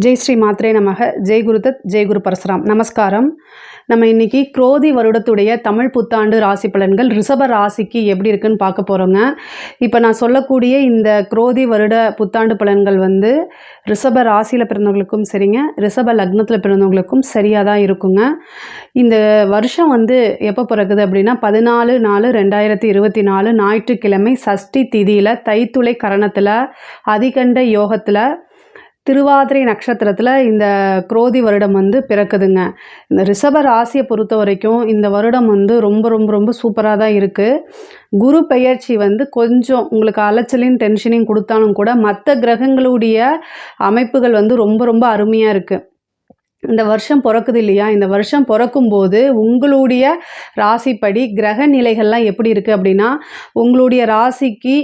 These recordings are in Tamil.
ஜெய் ஸ்ரீ மாத்ரே நமக. ஜெய் குருதத், ஜெய் குரு பரசுராம். நமஸ்காரம். நம்ம இன்னைக்கு குரோதி வருடத்துடைய தமிழ் புத்தாண்டு ராசி பலன்கள் ரிஷப ராசிக்கு எப்படி இருக்குன்னு பார்க்க போகிறோங்க. இப்போ நான் சொல்லக்கூடிய இந்த குரோதி வருட புத்தாண்டு பலன்கள் ரிஷப ராசியில் பிறந்தவங்களுக்கும் சரிங்க, ரிஷப லக்னத்தில் பிறந்தவங்களுக்கும் சரியாக தான் இருக்குங்க. இந்த வருஷம் எப்போ பிறகுது அப்படின்னா 14/4/2024 ஞாயிற்றுக்கிழமை சஷ்டி திதியில் தைத்துளை கரணத்தில் அதிகண்ட யோகத்தில் திருவாதிரை நட்சத்திரத்தில் இந்த குரோதி வருடம் பிறக்குதுங்க. இந்த ரிஷப ராசியை பொறுத்த வரைக்கும் இந்த வருடம் ரொம்ப ரொம்ப ரொம்ப சூப்பராக தான் இருக்குது. குரு பெயர்ச்சி கொஞ்சம் உங்களுக்கு அலைச்சலையும் டென்ஷனையும் கொடுத்தாலும் கூட மற்ற கிரகங்களுடைய அமைப்புகள் ரொம்ப ரொம்ப அருமையாக இருக்குது. இந்த வருஷம் பிறக்குது இல்லையா, இந்த வருஷம் பிறக்கும்போது உங்களுடைய ராசிப்படி கிரக நிலைகள்லாம் எப்படி இருக்குது அப்படின்னா, உங்களுடைய ராசிக்கு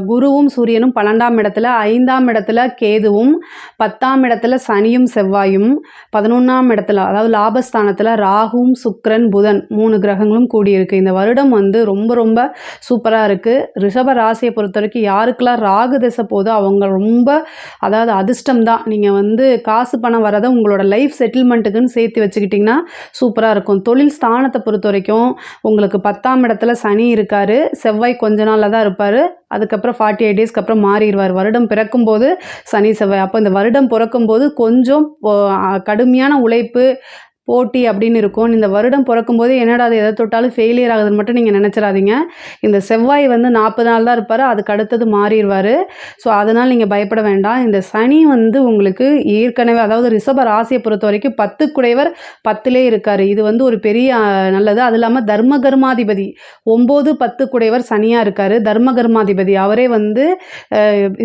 குருவும் சூரியனும் 12ஆம் இடத்துல, 5ஆம் இடத்துல கேதுவும், 10ஆம் இடத்துல சனியும் செவ்வாயும், 11ஆம் இடத்துல அதாவது லாபஸ்தானத்தில் ராகுவும் சுக்கிரன் புதன் 3 கிரகங்களும் கூடியிருக்கு. இந்த வருடம் ரொம்ப ரொம்ப சூப்பராக இருக்குது. ரிஷப ராசியை பொறுத்த வரைக்கும் யாருக்கெல்லாம் ராகு திசை போதோ அவங்க ரொம்ப அதாவது அதிர்ஷ்டம் தான். நீங்கள் காசு பணம் வரதை உங்களோட லைஃப் செட்டில்மெண்ட்டுக்குன்னு சேர்த்து வச்சுக்கிட்டிங்கன்னா சூப்பராக இருக்கும். தொழில் ஸ்தானத்தை பொறுத்த வரைக்கும் உங்களுக்கு 10ஆம் இடத்துல சனி இருக்கார், செவ்வாய் கொஞ்ச நாளில் தான் இருப்பார், அதுக்கப்புறம் 48 டேஸ்க்கு அப்புறம் மாறிடுவார். வருடம் பிறக்கும்போது சனி செவ்வாய். அப்போ இந்த வருடம் பிறக்கும்போது கொஞ்சம் கடுமையான உழைப்பு போட்டி அப்படின்னு இருக்கும். இந்த வருடம் பிறக்கும்போது என்னடா அது எதை தொட்டாலும் ஃபெயிலியர் ஆகுதுன்னு மட்டும் நீங்கள் நினச்சிடாதீங்க. இந்த செவ்வாய் 40 நாள் தான் இருப்பார், அதுக்கு அடுத்தது மாறிடுவார். ஸோ அதனால் நீங்கள் பயப்பட வேண்டாம். இந்த சனி உங்களுக்கு ஏற்கனவே அதாவது ரிஷப ராசியை பொறுத்த வரைக்கும் 10 குடைவர் 10லே இருக்கார். இது ஒரு பெரிய நல்லது. அது இல்லாமல் தர்ம கர்மாதிபதி 9 10 குடைவர் சனியாக இருக்கார். தர்ம கர்மாதிபதி அவரே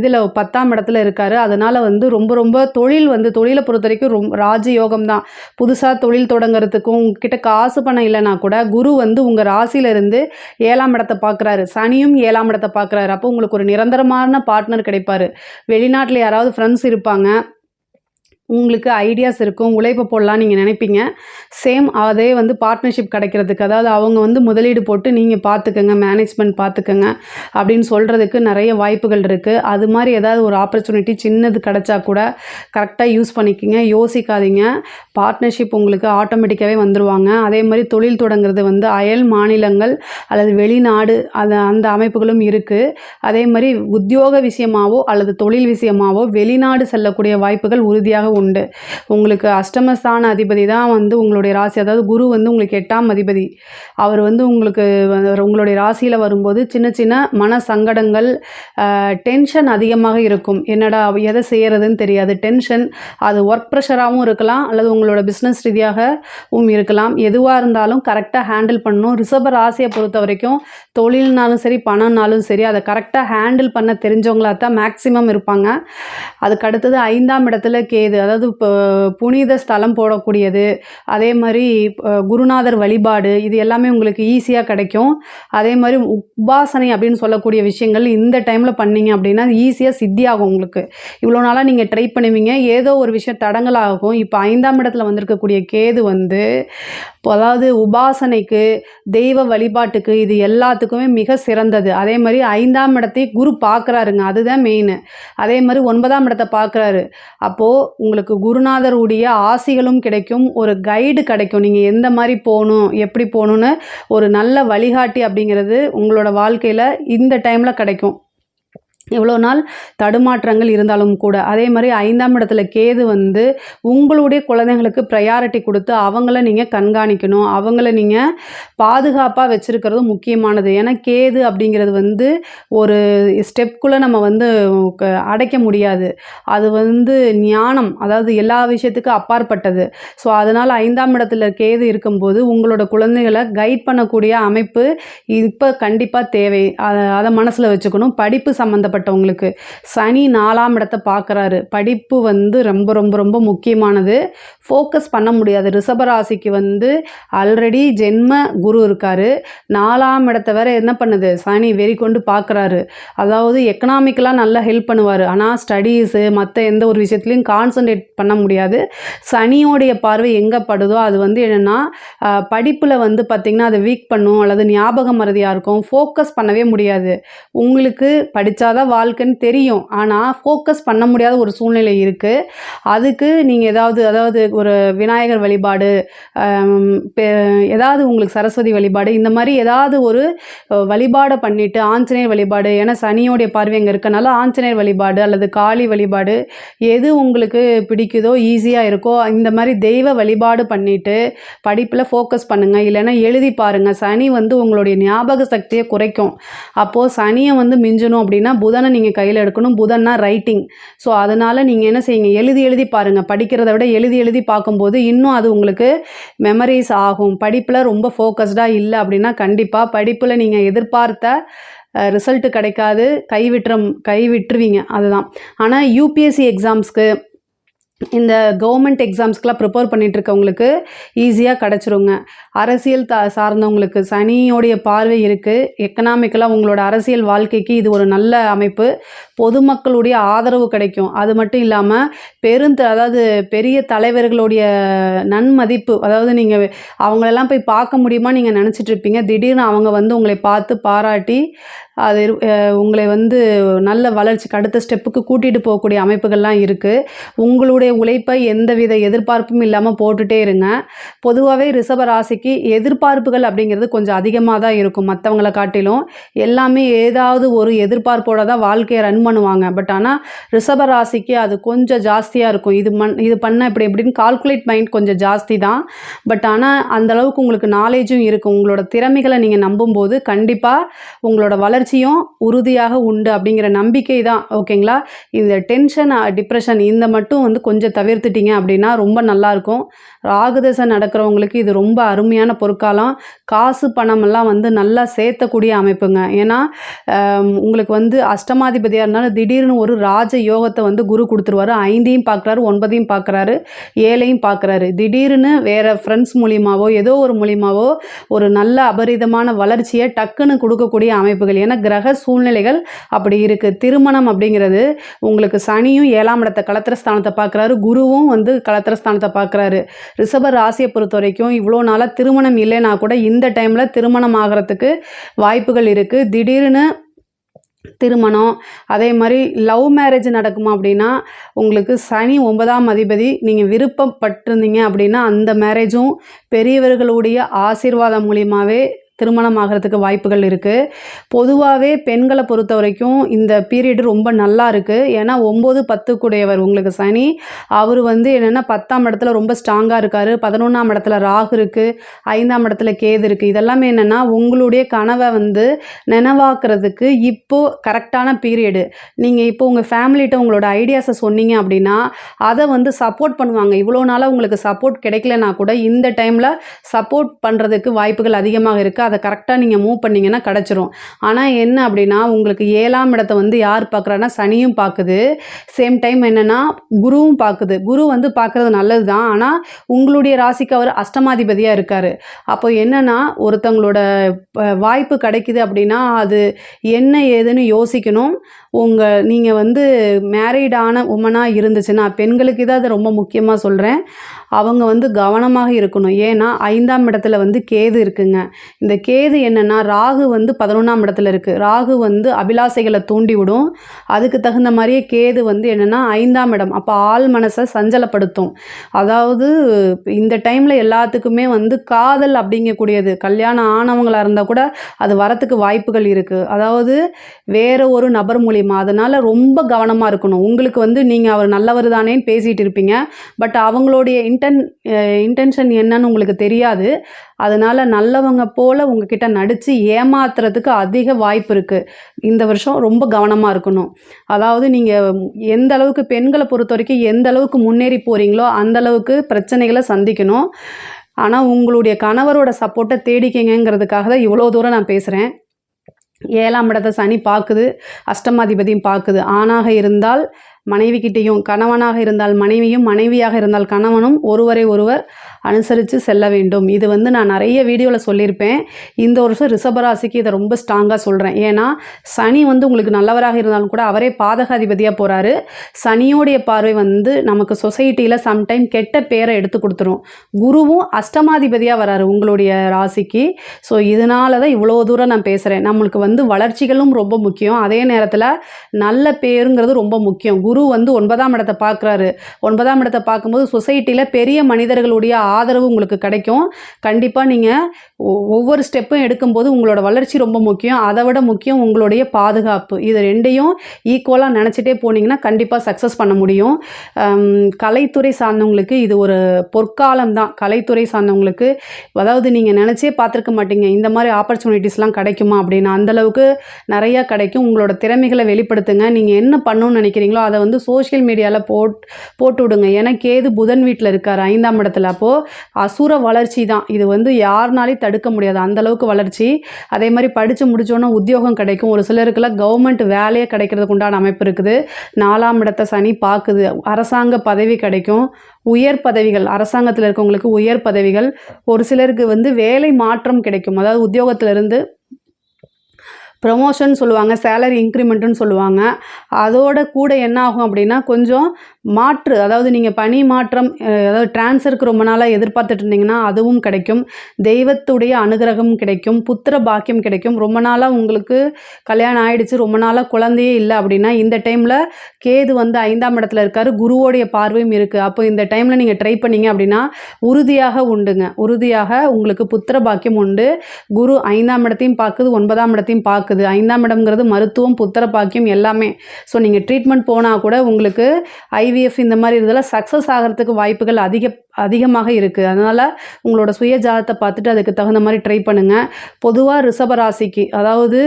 இதில் 10ஆம் இடத்துல இருக்கார். அதனால் ரொம்ப ரொம்ப தொழிலை பொறுத்த வரைக்கும் ராஜயோகம் தான். புதுசாக தொழில் தொடங்குறதுக்கும் உங்ககிட்ட காசு பணம் இல்லைனா கூட குரு உங்கள் ராசியிலிருந்து 7ஆம் இடத்தை பார்க்குறாரு, சனியும் 7ஆம் இடத்தை பார்க்குறாரு. அப்போ உங்களுக்கு ஒரு நிரந்தரமான பார்ட்னர் கிடைப்பார். வெளிநாட்டில் யாராவது ஃப்ரெண்ட்ஸ் இருப்பாங்க, உங்களுக்கு ஐடியாஸ் இருக்கும், உழைப்பு போடலாம் நீங்கள் நினைப்பீங்க. சேம் அதே பார்ட்னர்ஷிப் கிடைக்கிறதுக்கு அதாவது அவங்க முதலீடு போட்டு நீங்கள் பார்த்துக்கங்க, மேனேஜ்மெண்ட் பார்த்துக்கங்க அப்படின்னு சொல்கிறதுக்கு நிறைய வாய்ப்புகள் இருக்குது. அது மாதிரி ஏதாவது ஒரு ஆப்பர்ச்சுனிட்டி சின்னது கிடைச்சா கூட கரெக்டாக யூஸ் பண்ணிக்கோங்க, யோசிக்காதீங்க. பார்ட்னர்ஷிப் உங்களுக்கு ஆட்டோமேட்டிக்காகவே வந்துடுவாங்க. அதே மாதிரி தொழில் தொடங்குறது அயல் மாநிலங்கள் அல்லது வெளிநாடு அந்த அமைப்புகளும் இருக்குது. அதே மாதிரி உத்தியோக விஷயமாவோ அல்லது தொழில் விஷயமாவோ வெளிநாடு செல்லக்கூடிய வாய்ப்புகள் உறுதியாக உண்டு. உங்களுக்கு அஷ்டமஸ்தான அதிபதி தான் உங்களுடைய ராசி, அதாவது குரு உங்களுக்கு 8ஆம் அதிபதி. அவர் உங்களுக்கு உங்களுடைய ராசியில் வரும்போது சின்ன சின்ன மன சங்கடங்கள், டென்ஷன் அதிகமாக இருக்கும். என்னடா எதை செய்கிறதுன்னு தெரியாது டென்ஷன். அது ஒர்க் ப்ரெஷராகவும் இருக்கலாம் அல்லது உங்களோட பிஸ்னஸ் ரீதியாகவும் இருக்கலாம். எதுவாக இருந்தாலும் கரெக்டாக ஹேண்டில் பண்ணணும். ரிஷப ராசியை பொறுத்த வரைக்கும் தொழில்னாலும் சரி பணம்னாலும் சரி அதை கரெக்டாக ஹேண்டில் பண்ண தெரிஞ்சவங்களாக தான் மேக்சிமம் இருப்பாங்க. அதுக்கு அடுத்தது 5ஆம் இடத்துல கேது, அதாவது இப்போ புனித ஸ்தலம் போடக்கூடியது, அதே மாதிரி குருநாதர் வழிபாடு, இது எல்லாமே உங்களுக்கு ஈஸியாக கிடைக்கும். அதே மாதிரி உபாசனை அப்படின்னு சொல்லக்கூடிய விஷயங்கள் இந்த டைமில் பண்ணிங்க அப்படின்னா ஈஸியாக சித்தியாகும். உங்களுக்கு இவ்வளோ நாளாக நீங்கள் ட்ரை பண்ணுவீங்க, ஏதோ ஒரு விஷயம் தடங்கலாகும். இப்போ 5ஆம் இடத்துல வந்திருக்கக்கூடிய கேது அதாவது உபாசனைக்கு, தெய்வ வழிபாட்டுக்கு, இது எல்லாத்துக்குமே மிக சிறந்தது. அதே மாதிரி 5ஆம் இடத்தை குரு பார்க்குறாருங்க, அதுதான் மெயின். அதே மாதிரி 9ஆம் இடத்தை பார்க்குறாரு. அப்போது உங்களுக்கு குருநாதருடைய ஆசிகளும் கிடைக்கும், ஒரு கைடு கிடைக்கும். நீங்கள் எந்த மாதிரி போகணும், எப்படி போகணுன்னு ஒரு நல்ல வழிகாட்டி அப்படிங்கிறது உங்களோட வாழ்க்கையில் இந்த டைமில் கிடைக்கும். இவ்வளோ நாள் தடுமாற்றங்கள் இருந்தாலும் கூட. அதே மாதிரி 5ஆம் இடத்துல கேது உங்களுடைய குழந்தைங்களுக்கு ப்ரையாரிட்டி கொடுத்து அவங்கள நீங்கள் கண்காணிக்கணும், அவங்கள நீங்கள் பாதுகாப்பாக வச்சுருக்கிறது முக்கியமானது. ஏன்னா கேது அப்படிங்கிறது ஒரு ஸ்டெப்புக்குள்ளே நம்ம அடைக்க முடியாது. அது ஞானம், அதாவது எல்லா விஷயத்துக்கும் அப்பாற்பட்டது. ஸோ அதனால் 5ஆம் இடத்துல கேது இருக்கும்போது உங்களோட குழந்தைகளை கைட் பண்ணக்கூடிய அமைப்பு இப்போ கண்டிப்பாக தேவை. அதை மனசில் வச்சுக்கணும். படிப்பு சம்மந்தப்பட்ட உங்களுக்கு சனி 4ஆம் இடத்தை பார்க்குறாரு. படிப்பு ரொம்ப ரொம்ப ரொம்ப முக்கியமானது. ஃபோக்கஸ் பண்ண முடியாது. ரிஷபராசிக்கு ஆல்ரெடி ஜென்ம குரு இருக்கார், 4ஆம் இடத்தை வேற என்ன பண்ணுது சனி வெறி கொண்டு பார்க்குறாரு. அதாவது எக்கனாமிக்கலாக நல்லா ஹெல்ப் பண்ணுவார், ஆனால் ஸ்டடீஸு மற்ற எந்த ஒரு விஷயத்துலையும் கான்சன்ட்ரேட் பண்ண முடியாது. சனியோடைய பார்வை எங்கே படுதோ அது என்னென்னா படிப்பில் பார்த்திங்கன்னா அதை வீக் பண்ணும் அல்லது ஞாபகம் மறதியாக இருக்கும். ஃபோக்கஸ் பண்ணவே முடியாது. உங்களுக்கு படித்தாதான் வாழ்க்கைன்னு தெரியும். ஆனால் ஃபோக்கஸ் பண்ண முடியாத ஒரு சூழ்நிலை இருக்குது. அதுக்கு நீங்கள் அதாவது ஒரு விநாயகர் வழிபாடு, பெ ஏதாவது உங்களுக்கு சரஸ்வதி வழிபாடு, இந்த மாதிரி ஏதாவது ஒரு வழிபாடை பண்ணிவிட்டு ஆஞ்சநேயர் வழிபாடு, ஏன்னா சனியோடைய பார்வை அங்கே இருக்கனால ஆஞ்சநேயர் வழிபாடு அல்லது காளி வழிபாடு, எது உங்களுக்கு பிடிக்குதோ ஈஸியாக இருக்கோ இந்த மாதிரி தெய்வ வழிபாடு பண்ணிவிட்டு படிப்பில் ஃபோக்கஸ் பண்ணுங்கள். இல்லைன்னா எழுதி பாருங்கள். சனி வந்து உங்களுடைய ஞாபக சக்தியை குறைக்கும். அப்போது சனியை வந்து மிஞ்சணும் அப்படின்னா புதனை நீங்கள் கையில் எடுக்கணும். புதன்னா ரைட்டிங். ஸோ அதனால் நீங்கள் என்ன செய்யுங்க, எழுதி பாருங்கள். படிக்கிறத விட எழுதி பார்க்கும்போது இன்னும் அது உங்களுக்கு மெமரிஸ் ஆகும். படிப்பில் ரொம்ப ஃபோக்கஸ்டாக இல்லை அப்படின்னா கண்டிப்பாக படிப்பில் நீங்கள் எதிர்பார்த்த ரிசல்ட்டு கிடைக்காது. கைவிட்டுருவீங்க. அதுதான். ஆனால் யூபிஎஸ்சி எக்ஸாம்ஸ்க்கு, இந்த கவர்மெண்ட் எக்ஸாம்ஸ்க்கெலாம் ப்ரிப்பேர் பண்ணிகிட்ருக்கவங்களுக்கு ஈஸியாக கிடச்சிருங்க. அரசியல் சார்ந்தவங்களுக்கு சனியோடைய பார்வை இருக்குது. எக்கனாமிக்கலாக உங்களோட அரசியல் வாழ்க்கைக்கு இது ஒரு நல்ல அமைப்பு. பொதுமக்களுடைய ஆதரவு கிடைக்கும். அது மட்டும் இல்லாமல் அதாவது பெரிய தலைவர்களுடைய நன்மதிப்பு, அதாவது நீங்கள் அவங்களெல்லாம் போய் பார்க்க முடியுமா நீங்கள் நினச்சிட்ருப்பீங்க. திடீர்னு அவங்க வந்து உங்களை பார்த்து பாராட்டி அது உங்களை வந்து நல்ல வளர்ச்சிக்கு அடுத்த ஸ்டெப்புக்கு கூட்டிகிட்டு போகக்கூடிய அமைப்புகள்லாம் இருக்குது. உங்களுடைய உழைப்பை எந்தவித எதிர்பார்ப்பும் இல்லாமல் போட்டுகிட்டே இருங்க. பொதுவாகவே ரிஷப ராசிக்கு எதிர்பார்ப்புகள் அப்படிங்கிறது கொஞ்சம் அதிகமாக தான் இருக்கும். மற்றவங்களை காட்டிலும் எல்லாமே ஏதாவது ஒரு எதிர்பார்ப்போடு தான் வாழ்க்கையை ரன் பண்ணுவாங்க. பட் ஆனால் ரிஷப ராசிக்கு அது கொஞ்சம் ஜாஸ்தியாக இருக்கும். இது பண்ண இப்படின்னு கால்குலேட் மைண்ட் கொஞ்சம் ஜாஸ்தி தான். பட் ஆனால் அந்தளவுக்கு உங்களுக்கு நாலேஜும் இருக்கும். உங்களோட திறமைகளை நீங்கள் நம்பும்போது கண்டிப்பாக உங்களோட வளர்ச்சியும் உறுதியாக உண்டு அப்படிங்கிற நம்பிக்கை தான். ஓகேங்களா? இந்த டென்ஷன், டிப்ரெஷன் இந்த மட்டும் வந்து கொஞ்சம் தவிர்த்துட்டீங்க அப்படின்னா ரொம்ப நல்லாயிருக்கும். ராகுதசை நடக்கிறவங்களுக்கு இது ரொம்ப அருமையான பொற்காலம். காசு பணமெல்லாம் வந்து நல்லா சேர்த்தக்கூடிய அமைப்புங்க. ஏன்னா உங்களுக்கு வந்து அஷ்டமாதிபதியாக இருந்தாலும் திடீர்னு ஒரு ராஜ யோகத்தை வந்து குரு கொடுத்துருவாரு. 5ஐயும் பார்க்குறாரு, 9ஐயும் பார்க்குறாரு, 7ஐயும் பார்க்குறாரு. திடீர்னு வேறு ஃப்ரெண்ட்ஸ் மூலியமாவோ ஏதோ ஒரு மூலியமாவோ ஒரு நல்ல அபரிதமான வளர்ச்சியை டக்குன்னு கொடுக்கக்கூடிய அமைப்புகள். ஏன்னா கிரக சூழ்நிலைகள் அப்படி இருக்குது. திருமணம் அப்படிங்கிறது உங்களுக்கு சனியும் 7ஆம் இடத்தை கலத்திரஸ்தானத்தை பார்க்குறாரு, குருவும் வந்து கலத்திரஸ்தானத்தை பார்க்குறாரு. ரிஷப ராசியை பொறுத்த வரைக்கும் இவ்வளோ நாளாக திருமணம் இல்லைன்னா கூட இந்த டைமில் திருமணம் ஆகிறதுக்கு வாய்ப்புகள் இருக்குது. திடீர்னு திருமணம், அதே மாதிரி லவ் மேரேஜ் நடக்குமா அப்படின்னா உங்களுக்கு சனி 9ஆம் அதிபதி, நீங்கள் விருப்பப்பட்டிருந்தீங்க அப்படின்னா அந்த மேரேஜும் பெரியவர்களுடைய ஆசீர்வாதம் மூலியமாகவே திருமணம் ஆகிறதுக்கு வாய்ப்புகள் இருக்குது. பொதுவாகவே பெண்களை பொறுத்த வரைக்கும் இந்த பீரியடு ரொம்ப நல்லா இருக்குது. ஏன்னா 9, 10 கூடையவர் உங்களுக்கு சனி. அவர் வந்து என்னென்னா 10ஆம் இடத்துல ரொம்ப ஸ்ட்ராங்காக இருக்கார். 11ஆம் இடத்துல ராகு இருக்குது. 5ஆம் இடத்துல கேது இருக்குது. இதெல்லாமே என்னென்னா உங்களுடைய கனவை வந்து நினைவாக்குறதுக்கு இப்போது கரெக்டான பீரியடு. நீங்கள் இப்போ உங்கள் ஃபேமிலிகிட்ட உங்களோட ஐடியாஸை சொன்னீங்க அப்படின்னா அதை வந்து சப்போர்ட் பண்ணுவாங்க. இவ்வளோ நாளாக உங்களுக்கு சப்போர்ட் கிடைக்கலனா கூட இந்த டைமில் சப்போர்ட் பண்ணுறதுக்கு வாய்ப்புகள் அதிகமாக இருக்குது. அதை கரெக்டாக நீங்கள் மூவ் பண்ணிங்கன்னா கிடச்சிரும். ஆனால் என்ன அப்படின்னா உங்களுக்கு 7ஆம் இடத்தை வந்து யார் பார்க்குறான்னா சனியும் பார்க்குது. சேம் டைம் என்னென்னா குருவும் பார்க்குது. குரு வந்து பார்க்குறது நல்லது தான். ஆனால் உங்களுடைய ராசிக்கு அவர் அஷ்டமாதிபதியாக இருக்கார். அப்போ என்னென்னா ஒருத்தவங்களோட வாய்ப்பு கிடைக்குது அப்படின்னா அது என்ன ஏதுன்னு யோசிக்கணும். நீங்கள் வந்து மேரீடான உமனாக இருந்துச்சுன்னா பெண்களுக்கு தான் அதை ரொம்ப முக்கியமாக சொல்கிறேன். அவங்க வந்து கவனமாக இருக்கணும். ஏன்னா 5ஆம் இடத்துல வந்து கேது இருக்குங்க. இந்த கேது என்னென்னா ராகு வந்து 11ஆம் இடத்துல இருக்குது. ராகு வந்து அபிலாசைகளை தூண்டி விடும். அதுக்கு தகுந்த மாதிரியே கேது வந்து என்னென்னா 5ஆம் இடம். அப்போ ஆள் மனசை சஞ்சலப்படுத்தும். அதாவது இந்த டைமில் எல்லாத்துக்குமே வந்து காதல் அப்படிங்கக்கூடியது கல்யாணம் ஆனவங்களாக இருந்தால் கூட அது வரத்துக்கு வாய்ப்புகள் இருக்குது. அதாவது வேறு ஒரு நபர் மூலியமாக. அதனால் ரொம்ப கவனமாக இருக்கணும். உங்களுக்கு வந்து நீங்கள் அவர் நல்லவர் தானேன்னு பேசிகிட்டு இருப்பீங்க. பட் அவங்களுடைய இன்டென்ஷன் என்னன்னு உங்களுக்கு தெரியாது. அதனால் நல்லவங்க போல் உங்ககிட்ட நடித்து ஏமாத்துறதுக்கு அதிக வாய்ப்பு இருக்குது. இந்த வருஷம் ரொம்ப கவனமாக இருக்கணும். அதாவது நீங்கள் எந்த அளவுக்கு பெண்களை பொறுத்த வரைக்கும் எந்த அளவுக்கு முன்னேறி போகிறீங்களோ அந்த அளவுக்கு பிரச்சனைகளை சந்திக்கணும். ஆனால் உங்களுடைய கணவரோட சப்போர்ட்டை தேடிக்கங்கிறதுக்காக தான் இவ்வளோ தூரம் நான் பேசுகிறேன். 7ஆம் இடத்தை சனி பார்க்குது, அஷ்டமாதிபதியும் பார்க்குது. ஆணாக இருந்தால் மனைவிக்கிட்டேயும், கணவனாக இருந்தால் மனைவியும், மனைவியாக இருந்தால் கணவனும் ஒருவரை ஒருவர் அனுசரித்து செல்ல வேண்டும். இது வந்து நான் நிறைய வீடியோவில் சொல்லியிருப்பேன். இந்த வருஷம் ரிஷபராசிக்கு இதை ரொம்ப ஸ்ட்ராங்காக சொல்கிறேன். ஏன்னா சனி வந்து உங்களுக்கு நல்லவராக இருந்தாலும் கூட அவரே பாதகாதிபதியாக போகிறாரு. சனியோடைய பார்வை வந்து நமக்கு சொசைட்டியில் சம்டைம் கெட்ட பேரை எடுத்து கொடுத்துரும். குருவும் அஷ்டமாதிபதியாக வராரு உங்களுடைய ராசிக்கு. ஸோ இதனால தான் இவ்வளோ தூரம் நான் பேசுகிறேன். நம்மளுக்கு வந்து வளர்ச்சிகளும் ரொம்ப முக்கியம். அதே நேரத்தில் நல்ல பேருங்கிறது ரொம்ப முக்கியம். குரு வந்து 9ஆம் இடத்தை பார்க்குறாரு. 9ஆம் இடத்தை பார்க்கும்போது சொசைட்டியில் பெரிய மனிதர்களுடைய ஆதரவு உங்களுக்கு கிடைக்கும். கண்டிப்பாக நீங்கள் ஒவ்வொரு ஸ்டெப்பும் எடுக்கும்போது உங்களோட வளர்ச்சி ரொம்ப முக்கியம். அதை விட முக்கியம் உங்களுடைய பாதுகாப்பு. இது ரெண்டையும் ஈக்குவலாக நினச்சிட்டே போனீங்கன்னா கண்டிப்பாக சக்ஸஸ் பண்ண முடியும். கலைத்துறை சார்ந்தவங்களுக்கு இது ஒரு பொற்காலம் தான். கலைத்துறை சார்ந்தவங்களுக்கு அதாவது நீங்கள் நினச்சே பார்த்துருக்க மாட்டீங்க இந்த மாதிரி ஆப்பர்ச்சுனிட்டிஸ்லாம் கிடைக்குமா அப்படின்னு. அந்தளவுக்கு நிறையா கிடைக்கும். உங்களோட திறமைகளை வெளிப்படுத்துங்க. நீங்கள் என்ன பண்ணணும்னு நினைக்கிறீங்களோ அதை வந்து சோஷியல் மீடியாவில் போட்டு விடுங்க. ஏன்னா கேது புதன் வீட்டில் இருக்கார் 5ஆம் இடத்துல. அப்போது அசுர வளர்ச்சி தான் இது. வந்து யாருனாலையும் தடுக்க முடியாது அந்தளவுக்கு வளர்ச்சி. அதே மாதிரி படித்து முடித்தோன்னா உத்தியோகம் கிடைக்கும். ஒரு சிலருக்குலாம் கவர்மெண்ட் வேலையே கிடைக்கிறதுக்கு உண்டான அமைப்பு இருக்குது. 4ஆம் இடத்தை சனி பார்க்குது. அரசாங்க பதவி கிடைக்கும். உயர் பதவிகள், அரசாங்கத்தில் இருக்கவங்களுக்கு உயர் பதவிகள். ஒரு சிலருக்கு வந்து வேலை மாற்றம் கிடைக்கும். அதாவது உத்தியோகத்திலிருந்து ப்ரமோஷன் சொல்லுவாங்க, சேலரி இன்க்ரிமெண்ட்டுன்னு சொல்லுவாங்க. அதோட கூட என்ன ஆகும் அப்படின்னா கொஞ்சம் மாற்று, அதாவது நீங்கள் பணி மாற்றம், அதாவது ட்ரான்ஸ்ஃபருக்கு ரொம்ப நாளாக எதிர்பார்த்துட்டு இருந்தீங்கன்னா அதுவும் கிடைக்கும். தெய்வத்துடைய அனுகிரகம் கிடைக்கும். புத்திர பாக்கியம் கிடைக்கும். ரொம்ப நாளாக உங்களுக்கு கல்யாணம் ஆகிடுச்சு, ரொம்ப நாளாக குழந்தையே இல்லை அப்படின்னா இந்த டைமில் கேது வந்து 5ஆம் இடத்துல இருக்கார். குருவோடைய பார்வையும் இருக்குது. அப்போ இந்த டைமில் நீங்கள் ட்ரை பண்ணிங்க அப்படின்னா உறுதியாக உண்டுங்க. உறுதியாக உங்களுக்கு புத்திர பாக்கியம் உண்டு. குரு 5ஆம் இடத்தையும் பார்க்குது, 9ஆம் இடத்தையும் பார்க்குது. 5ஆம் இடம்ங்கிறது மருத்துவம், புத்திர பாக்கியம் எல்லாமே. ஸோ நீங்கள் ட்ரீட்மெண்ட் போனால் கூட உங்களுக்கு ஐவிஎஃப் இந்த மாதிரி இதெல்லாம் சக்ஸஸ் ஆகிறதுக்கு வாய்ப்புகள் அதிகமாக இருக்குது. அதனால் உங்களோட சுய ஜாதகத்தை பார்த்துட்டு அதுக்கு தகுந்த மாதிரி ட்ரை பண்ணுங்கள். பொதுவாக ரிஷபராசிக்கு அதாவது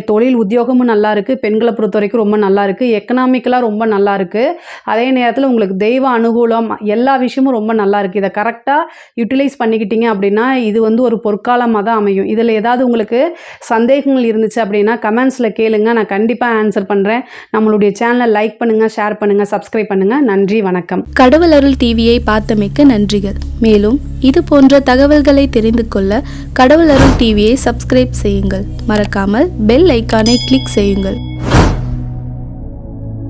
தொழில் உத்தியோகமும் நல்லா இருக்குது. பெண்களை பொறுத்த வரைக்கும் ரொம்ப நல்லா இருக்குது. எக்கனாமிக்கலாக ரொம்ப நல்லா இருக்குது. அதே நேரத்தில் உங்களுக்கு தெய்வ அனுகூலம் எல்லா விஷயமும் ரொம்ப நல்லா இருக்குது. இதை கரெக்டாக யூட்டிலைஸ் பண்ணிக்கிட்டீங்க அப்படின்னா இது வந்து ஒரு பொற்காலமாக தான் அமையும். இதில் ஏதாவது உங்களுக்கு சந்தேகங்கள் இருந்துச்சு அப்படின்னா கமெண்ட்ஸில் கேளுங்க. நான் கண்டிப்பாக ஆன்சர் பண்ணுறேன். நம்மளுடைய சேனலை லைக் பண்ணுங்கள், ஷேர் பண்ணுங்கள், சப்ஸ்கிரைப் பண்ணுங்கள். நன்றி, வணக்கம். கடவுள் அருள் டிவியை பார்த்தமைக்கு நன்றிகள். மேலும் இது போன்ற தகவல்களை தெரிந்து கொள்ள கடவுள் அருள் டிவியை சப்ஸ்கிரைப் செய்யுங்கள். மறக்காமல் பெல் ஐக்கானை கிளிக் செய்யுங்கள்.